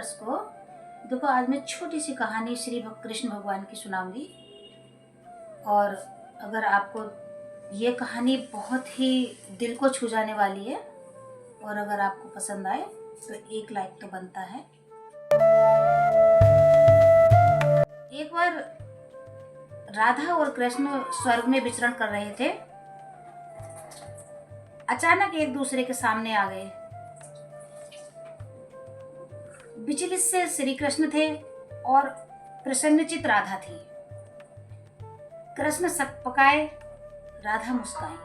दर्शकों, देखो आज मैं छोटी सी कहानी श्री कृष्ण भगवान की सुनाऊंगी। और अगर आपको ये कहानी बहुत ही दिल को छू जाने वाली है और अगर आपको पसंद आए तो एक लाइक तो बनता है। एक बार राधा और कृष्ण स्वर्ग में विचरण कर रहे थे। अचानक एक दूसरे के सामने आ गए। विचलित से श्री कृष्ण थे और प्रसन्नचित राधा थी। कृष्ण सकपकाए, राधा मुस्काई।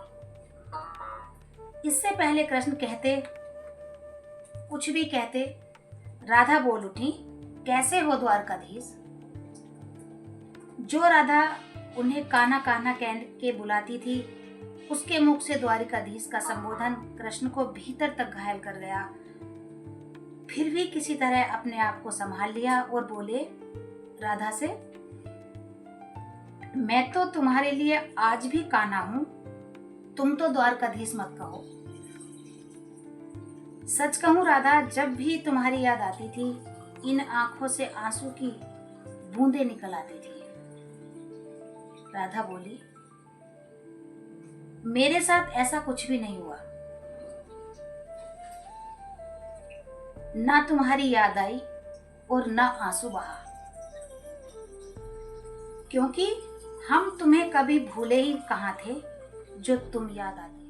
इससे पहले कृष्ण कुछ भी कहते, राधा बोल उठी, कैसे हो द्वारकाधीश। जो राधा उन्हें कान्हा कान्हा कह के बुलाती थी, उसके मुख से द्वारकाधीश का संबोधन कृष्ण को भीतर तक घायल कर गया। फिर भी किसी तरह अपने आप को संभाल लिया और बोले राधा से, मैं तो तुम्हारे लिए आज भी कान्हा हूं, तुम तो द्वारकाधीश मत कहो। सच कहूं राधा, जब भी तुम्हारी याद आती थी, इन आंखों से आंसू की बूंदें निकल आती थी। राधा बोली, मेरे साथ ऐसा कुछ भी नहीं हुआ। ना तुम्हारी याद आई और ना आंसू बहा, क्योंकि हम तुम्हें कभी भूले ही कहां थे जो तुम याद आते।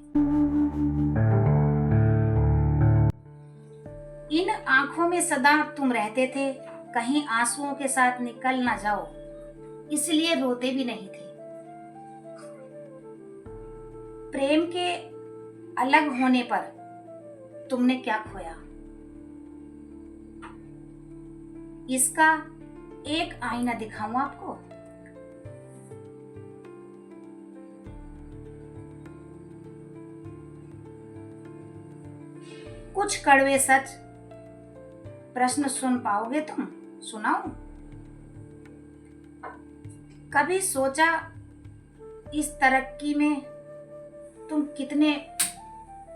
इन आंखों में सदा तुम रहते थे, कहीं आंसुओं के साथ निकल ना जाओ, इसलिए रोते भी नहीं थे। प्रेम के अलग होने पर तुमने क्या खोया, इसका एक आईना दिखाऊं आपको। कुछ कड़वे सच प्रश्न सुन पाओगे तुम, सुनाऊं। कभी सोचा इस तरक्की में तुम कितने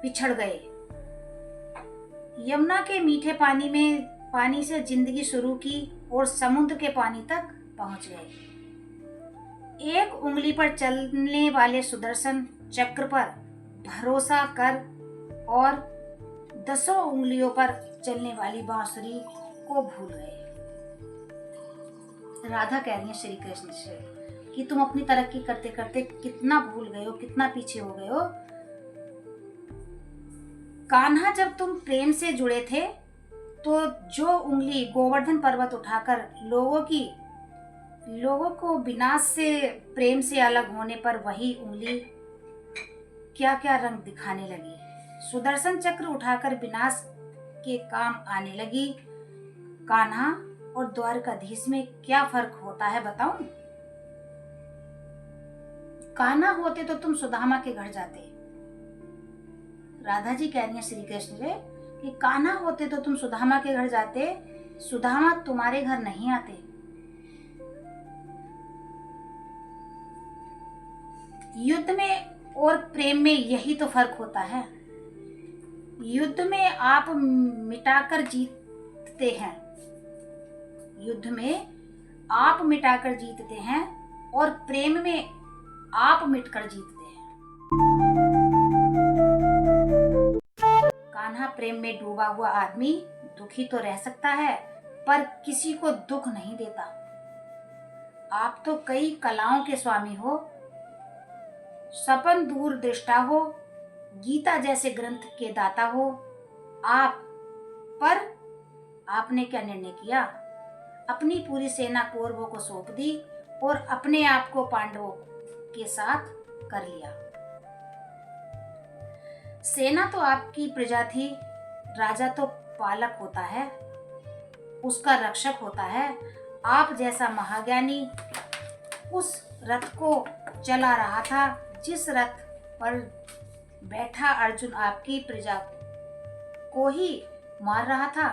पिछड़ गए। यमुना के मीठे पानी से जिंदगी शुरू की और समुद्र के पानी तक पहुंच गए। एक उंगली पर चलने वाले सुदर्शन चक्र पर भरोसा कर और 10 उंगलियों पर चलने वाली बांसुरी को भूल गए। राधा कह रही है श्री कृष्ण से कि तुम अपनी तरक्की करते करते कितना भूल गए हो, कितना पीछे हो गए हो। कान्हा, जब तुम प्रेम से जुड़े थे तो जो उंगली गोवर्धन पर्वत उठाकर लोगों को विनाश से प्रेम से अलग होने पर वही उंगली क्या क्या रंग दिखाने लगी। सुदर्शन चक्र उठाकर विनाश के काम आने लगी। कान्हा और द्वारकाधीश में क्या फर्क होता है बताऊं। कान्हा होते तो तुम सुदामा के घर जाते। राधा जी कह रही है श्री कृष्ण से कि कान्हा होते तो तुम सुदामा के घर जाते, सुदामा तुम्हारे घर नहीं आते। युद्ध में और प्रेम में यही तो फर्क होता है। युद्ध में आप मिटाकर जीतते हैं, और प्रेम में आप मिटकर जीतते हैं। कान्हा प्रेम में डूबा हुआ आदमी दुखी तो रह सकता है, पर किसी को दुख नहीं देता। आप तो कई कलाओं के स्वामी हो, सपन दूरदृष्टा हो, गीता जैसे ग्रंथ के दाता हो। पर आपने क्या निर्णय किया, अपनी पूरी सेना कौरवों को सौंप दी और अपने आप को पांडवों के साथ कर लिया। सेना तो आपकी प्रजा थी, राजा तो पालक होता है, उसका रक्षक होता है। आप जैसा महाज्ञानी उस रथ को चला रहा था, जिस रथ पर बैठा अर्जुन आपकी प्रजा को ही मार रहा था।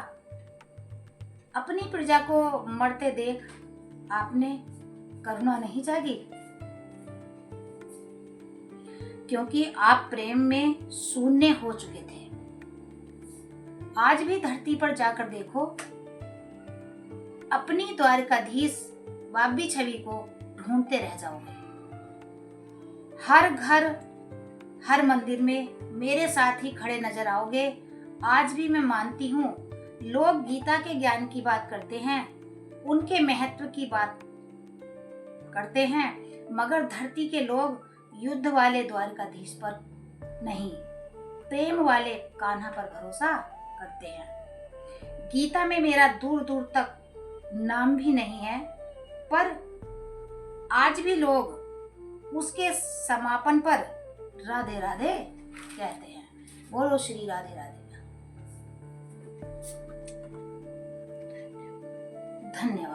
अपनी प्रजा को मरते देख आपने करुणा नहीं जागी, क्योंकि आप प्रेम में शून्य हो चुके थे। आज भी धरती पर जाकर देखो, अपनी द्वारकाधीश वाव्य छवि को ढूंढते रह जाओगे। हर घर, हर मंदिर में मेरे साथ ही खड़े नजर आओगे। आज भी मैं मानती हूँ, लोग गीता के ज्ञान की बात करते हैं, उनके महत्व की बात करते हैं, मगर धरती के लोग युद्ध वाले द्वारकाधीश पर नहीं, प्रेम वाले कान्हा पर भरोसा करते हैं। गीता में मेरा दूर दूर तक नाम भी नहीं है, पर आज भी लोग उसके समापन पर राधे राधे कहते हैं। बोलो श्री राधे राधे। धन्यवाद।